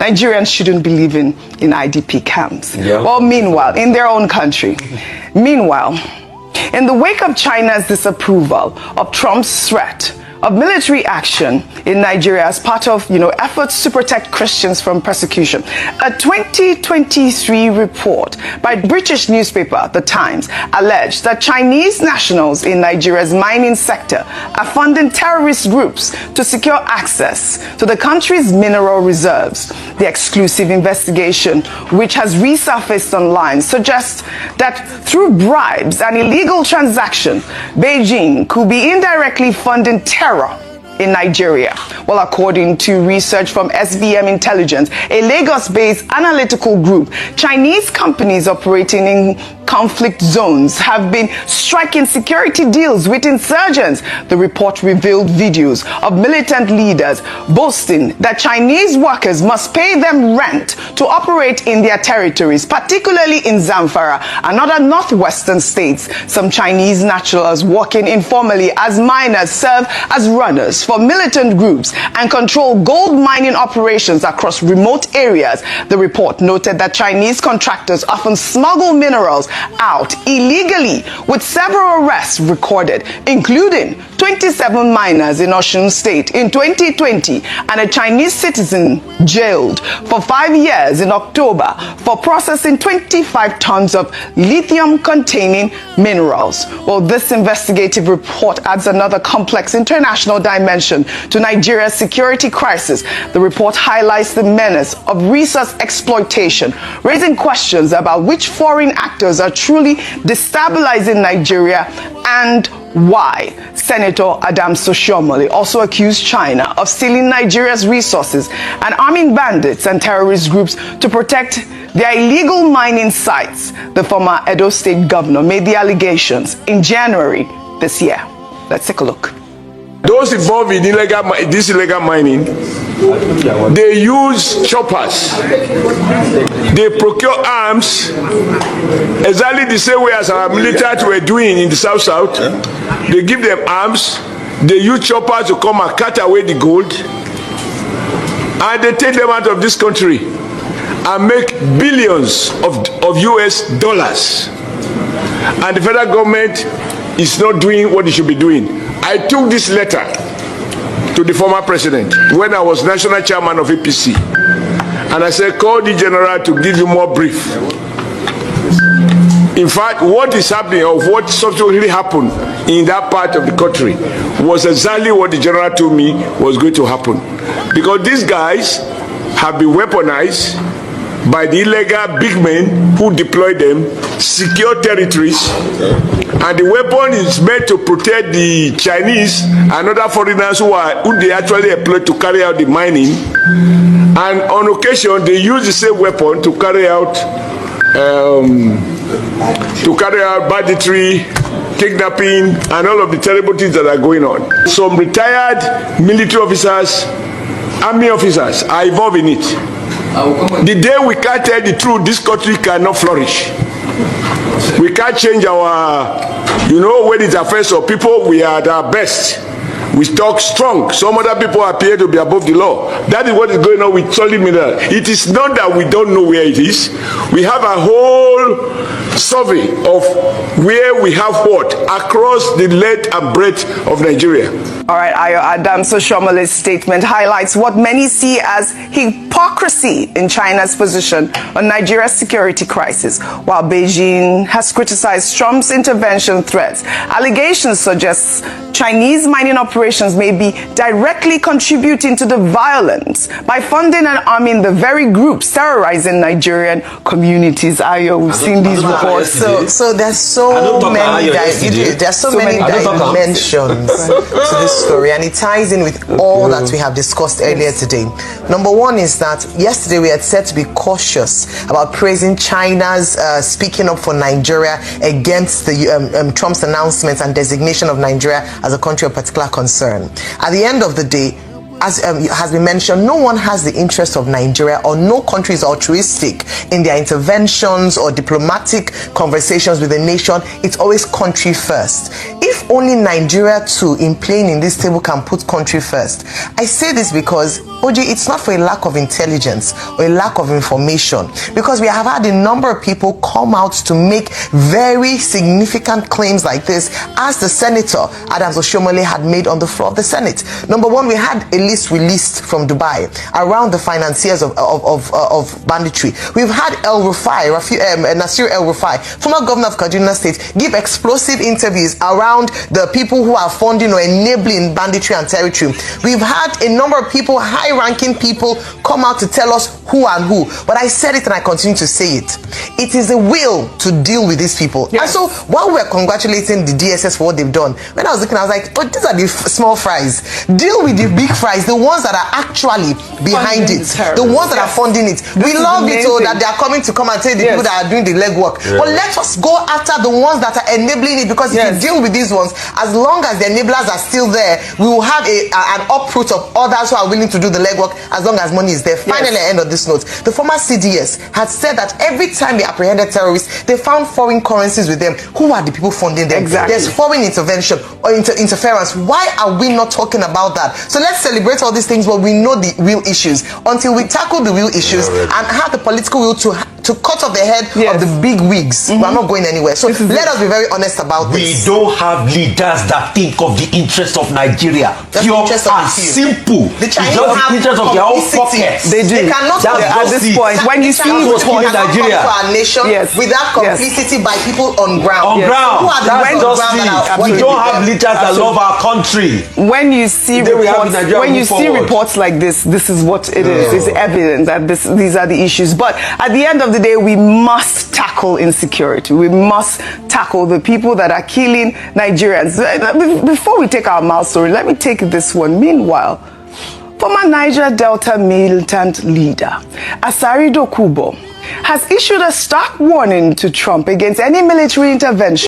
Nigerians shouldn't be living in IDP camps. Yeah. Well, meanwhile, in their own country. Meanwhile, in the wake of China's disapproval of Trump's threat of military action in Nigeria as part of, efforts to protect Christians from persecution, a 2023 report by British newspaper The Times alleged that Chinese nationals in Nigeria's mining sector are funding terrorist groups to secure access to the country's mineral reserves. The exclusive investigation, which has resurfaced online, suggests that through bribes and illegal transactions, Beijing could be indirectly funding terror in Nigeria. Well, according to research from SBM Intelligence, a Lagos-based analytical group, Chinese companies operating in conflict zones have been striking security deals with insurgents. The report revealed videos of militant leaders boasting that Chinese workers must pay them rent to operate in their territories, particularly in Zamfara and other northwestern states. Some Chinese nationals working informally as miners serve as runners for militant groups and control gold mining operations across remote areas. The report noted that Chinese contractors often smuggle minerals out illegally, with several arrests recorded, including 27 miners in Osun State in 2020 and a Chinese citizen jailed for 5 years in October for processing 25 tons of lithium-containing minerals. Well, this investigative report adds another complex international dimension to Nigeria's security crisis. The report highlights the menace of resource exploitation, raising questions about which foreign actors are truly destabilizing Nigeria and why. Senator Adams Oshiomhole also accused China of stealing Nigeria's resources and arming bandits and terrorist groups to protect their illegal mining sites. The former Edo State governor made the allegations in January this year. Let's take a look. Those involved in this illegal mining, they use choppers. They procure arms exactly the same way as our military were doing in the South. They give them arms. They use choppers to come and cut away the gold. And they take them out of this country and make billions of US dollars. And the federal government is not doing what it should be doing. I took this letter to the former president when I was national chairman of APC, and I said, call the general to give you more brief. In fact, what is happening, or what subsequently happened in that part of the country, was exactly what the general told me was going to happen. Because these guys have been weaponized by the illegal big men who deploy them, secure territories, and the weapon is meant to protect the Chinese and other foreigners who they actually employ to carry out the mining. And on occasion, they use the same weapon to carry out banditry, kidnapping, and all of the terrible things that are going on. Some retired military officers, army officers are involved in it. The day we can't tell the truth, this country cannot flourish. We can't change our, when it affects our people, we are at our best. We talk strong. Some other people appear to be above the law. That is what is going on with solid mineral. It is not that we don't know where it is. We have a whole survey of where we have what across the length and breadth of Nigeria. All right, Ayo Adams Oshiomhole's statement highlights what many see as hypocrisy in China's position on Nigeria's security crisis. While Beijing has criticized Trump's intervention threats, allegations suggest Chinese mining operations may be directly contributing to the violence by funding and arming the very groups terrorizing Nigerian communities. Ayo, we've seen these reports. So there's so many dimensions to this story, and it ties in with all that we have discussed earlier today. Number one is that yesterday we had said to be cautious about praising China's speaking up for Nigeria against the Trump's announcements and designation of Nigeria as a country of particular concern. At the end of the day, as has been mentioned, no one has the interest of Nigeria, or no country is altruistic in their interventions or diplomatic conversations with a nation. It's always country first. If if only Nigeria too, in playing in this table, can put country first. I say this because, OJ, it's not for a lack of intelligence or a lack of information, because we have had a number of people come out to make very significant claims like this, as the Senator Adams Oshiomhole had made on the floor of the Senate. Number one, we had a list released from Dubai around the financiers of banditry. We've had Nasir El Rufai, former governor of Kaduna State, give explosive interviews around the people who are funding or enabling banditry and territory. We've had a number of people, high-ranking people, come out to tell us who and who. But I said it and I continue to say it. It is a will to deal with these people. Yes. And so while we're congratulating the DSS for what they've done, when I was looking, I was like, oh, these are the small fries. Deal with the big fries, the ones that are actually behind it, the ones that are funding it. We love it, so that they are coming to come and say the people that are doing the legwork. But let us go after the ones that are enabling it, because if you deal with these ones, as long as the enablers are still there, we will have an uproot of others who are willing to do the legwork, as long as money is there. Finally, end of this note, the former CDS had said that every time they apprehended terrorists, they found foreign currencies with them. Who are the people funding them? Exactly. There's foreign intervention or interference. Why are we not talking about that? So let's celebrate all these things, but we know the real issues. Until we tackle the real issues and have the political will to cut off the head of the big wigs, we're not going anywhere. So let us be very honest about this. We don't have leaders that think of the interest of Nigeria. Pure and simple. The Chinese just have the interest of their own pockets. They do. They cannot at this point. When you see Nigeria, our nation without complicity by people on ground. On ground. Who are the That's ones on ground? We don't have leaders that love our country. When you see reports like this is what it is. It's evident that these are the issues. But at the end of the day, we must tackle insecurity. We must tackle the people that are killing Nigerians. Before we take our mouth story, let me take this one. Meanwhile, former Niger Delta militant leader Asari Dokubo has issued a stark warning to Trump against any military intervention